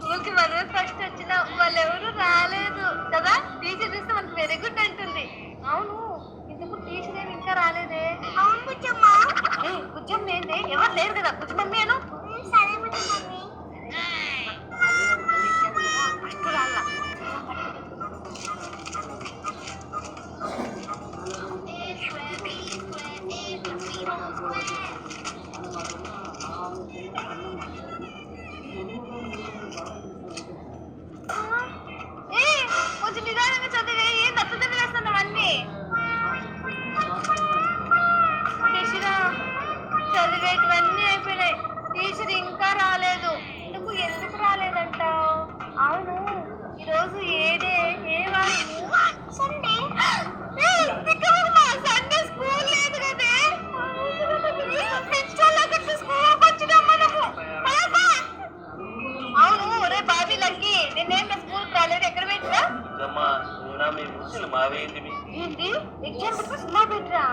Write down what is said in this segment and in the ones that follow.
School కి మనమే first వచ్చిన వాళ్ళు ఎవరు రాలేదు కదా. టీచర్ చూస్తే మనకు వెరీ గుడ్ అంటుంది. అవును, ఇంతకు టీచర్ ఏమి ఇంకా రాలేదే. అవును బుజ్జమ్మ. బుజ్జమ్మ ఏంటి? ఎవరు లేరు కదా. బుజ్జమ్మ అను. సరే బుజ్జమ్మ. ఫస్ట్ రాలా కొంచెం నిదానంగా చదివే. ఏం దత్తత వేస్తున్నావు అన్ని? చదివేటివన్నీ అయిపోయినాయి. టీచర్ ఇంకా రాలేదు. నువ్వు ఎందుకు రాలేదంటావు? అవును, ఈరోజు ఏ వారం? సండే. సండే స్కూల్ లేదు కదే. అవును, ఒరే బాబీ లక్కీ, నిన్నేం స్కూల్ రాలేదు. ఎక్కడ పెట్టరా? ఏంటి ఎగ్జామ్ పెట్టుకో సినిమా పెట్టరా?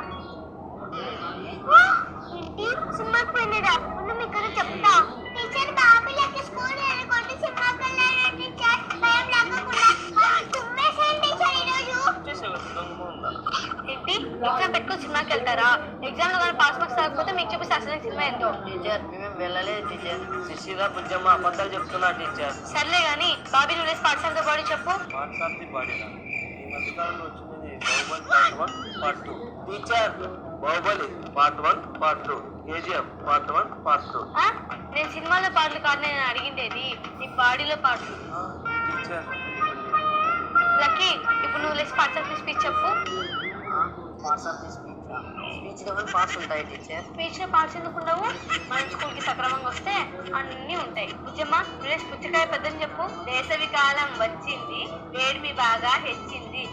ఏంటి సినిమాకి పోయినాడా? ముందు మీకు చెప్తా. టీచర్ బాబీ లక్కీ స్కూల్ వెళ్ళకుండా సినిమాకి వెళ్ళాడు టీచర్. భయం లేకుండా ఏంటి ఎగ్జామ్ పెట్టుకుని సినిమాకి వెళ్తారా? ఎగ్జామ్ లో కానీ పాస్ మార్క్స్ రాకపోతే మీకు చెప్పి అసలు సినిమా ఎంతో. టీచర్ మేము వెళ్ళలేదు టీచర్. శిశిరా బుజ్జమ్మ అబద్ధాలు చెప్తున్నా టీచర్. సర్లే గానీ బాబీ నువ్వు పార్ట్స్ ఆఫ్ ద బాడీ చెప్పు. పార్ట్స్ ఆఫ్ ది బాడీ ఈ మధ్యకాలంలో వచ్చినది Baahubali part 1 part 2 teacher. Baahubali part 1 part 2, KGF part 1 part 2. నేను సినిమాలో పాటలు కాదు నేను అడిగిండేది నీ బాడీలో పాటలు. టీచర్ లక్కీ ఇప్పుడు నువ్వు less parts of the speech చెప్పు. పార్ట్స్ ఆఫ్ ది స్పీచ్ లో పార్ట్స్ ఉంటాయి టీచర్. స్పీచ్ లో పార్ట్స్ ఎందుకు ఉండవు? మన స్కూల్ కి సక్రమంగా వస్తే అన్ని ఉంటాయి. బుజ్జమ్మ నువ్వు పుచ్చకాయ పెద్దని చెప్పు. వేసవి కాలం వచ్చింది, వేడిమి బాగా హెచ్చింది.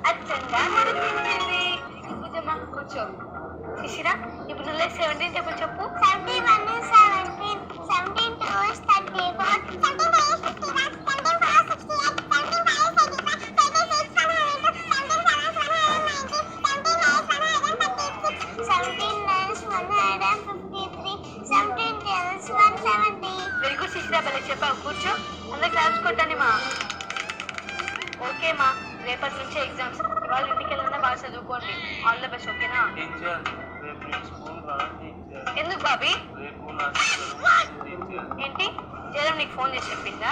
అచ్చంగా నడిపించింది. బుజ్జమ్మ కూర్చో. శిశిరా ఇప్పుడు నువ్వు 17 టేబుల్ చెప్పు. 71 17 17 2 34 వెరీ గుడ్ శిశిరా, భలే చెప్పావు. కూర్చో. అందరూ క్లాప్స్ కొట్టండి మా. ఓకే మా, రేపటి నుంచి ఎగ్జామ్స్. ఇవాళ ఇంటికి వెళ్ళినా బాగా చదువుకోండి. All the best. ఓకేనా? ఎందుకు బాబీ? ఏంటి జనం నీకు ఫోన్ చేసి చెప్పిందా?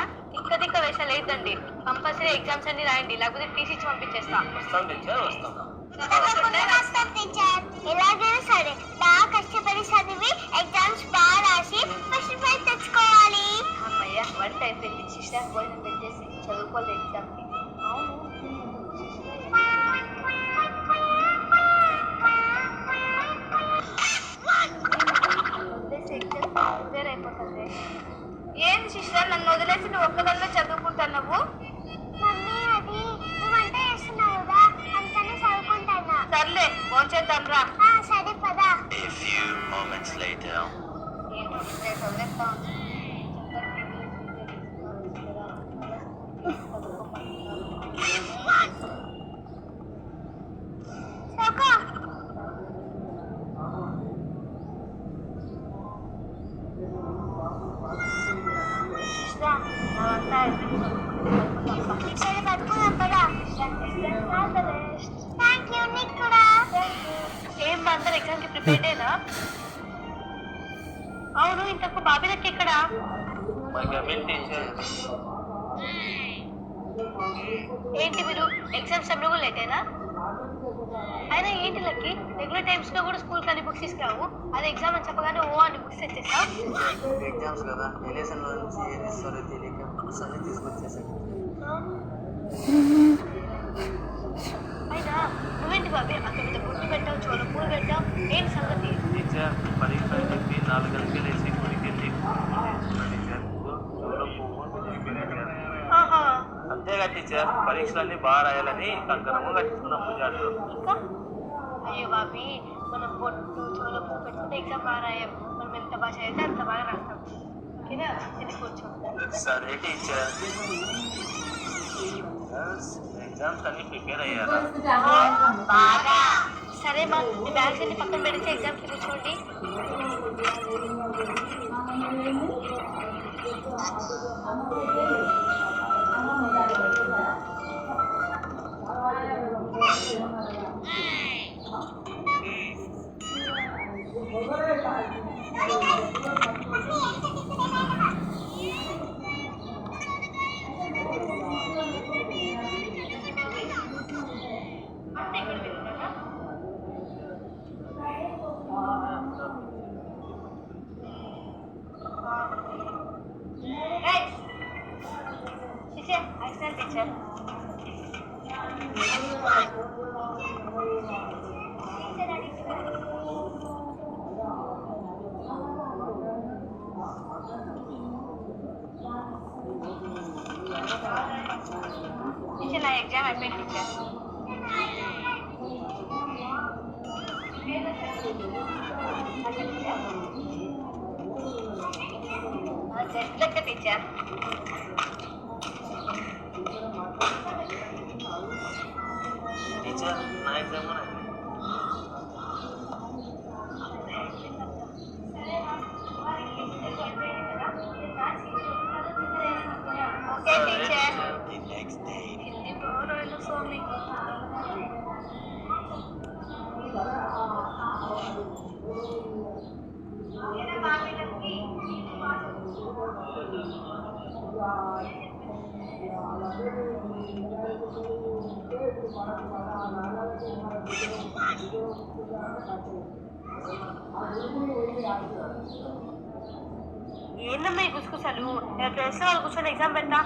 తిక్క వేషాలు లేదండి. కంపల్సరీ ఎగ్జామ్స్ అన్ని రాయండి, లేకపోతే టీసీ ఇచ్చి పంపించేస్తా. ఎలాగైనా సరే బాగా కష్టపడి చదివి ఎగ్జామ్స్ బాగా రాసి ఫస్ట్ ప్రైజ్ తెచ్చుకోవాలి. అమ్మయ్య వంట అయిపోయింది. శిష్ట భోజనం పెట్టేసి చదువుకోవాలి ఎగ్జామ్ కి. అవును అయిపోతుంది. ఏంది సిస్టర్ నన్ను వదిలేసి నువ్వు ఒక్కదాన్నే చదువుకుంటున్నావు? సర్లే భోంచేద్దాం రా. సరే పదా. ఏం అందరు ఎగ్జామ్ కి ప్రిపేర్ అయినా? అవును ఇంతకు బాబీ లెక్క ఎక్కడా? మగమిల్ టీచర్. ఏంటి మీరు ఎగ్జామ్స్ టైంలో కూడా లేటేనా? అయినా ఏంటి లక్కి రెగ్యులర్ టైమ్స్ లో కూడా స్కూల్ కానీ బుక్స్ తీసుకురావు, అది ఎగ్జామ్ అని చెప్పగానే ఓ అని బుక్స్ తెచ్చేసా. ఎగ్జామ్స్ కదా, ఎలేషన్ లో నుంచి ఏది ఇస్తారో తెలియక బుక్స్ అన్ని తీసుకొచ్చేసాను. అయినా నువ్వేంటి బాబీ అక్కడ మీద బుట్టు పెట్టావు, చోళ పూలు పెట్టావు, ఏంటి సంగతి? టీచర్ పరీక్ష అని చెప్పి 4 గంటలకి లేచి గుడికి వెళ్ళి టీచర్ చూడ పువ్వు. ఆహా, అంతేగా టీచర్, పరీక్షలన్నీ బాగా రాయాలని కంకణము కట్టుకున్నాం పూజారులు. ఇంకా అయ్యో బాబీ, మనం బొట్టు చోళ పువ్వు పెట్టుకుంటే ఎగ్జామ్ బాగా రాయాం. మనం ఎంత బాగా చదివితే అంత బాగా రాస్తాం. ఓకేనా? ఇది కూర్చో. సరే టీచర్. ఎగ్జామ్స్ అన్ని ప్రిపేర్ అయ్యారా? బాగా. సరే మా మీ బ్యాగ్స్ అన్ని పక్కన పెడితే ఎగ్జామ్కి కూర్చోండి. టీచర్ టీచర్ నా ఎగ్జామ్ అయిపోయింది టీచర్. జస్ట్ లెక్క టీచర్. టీచర్ నా exam okay teacher. Next day. Hindi బాగా స్వామి. ఏందమ్మా ఈ గుసగుసలు? ఫ్రెండ్స్ వాళ్ళు కూర్చొని ఎగ్జామ్ పెట్టా.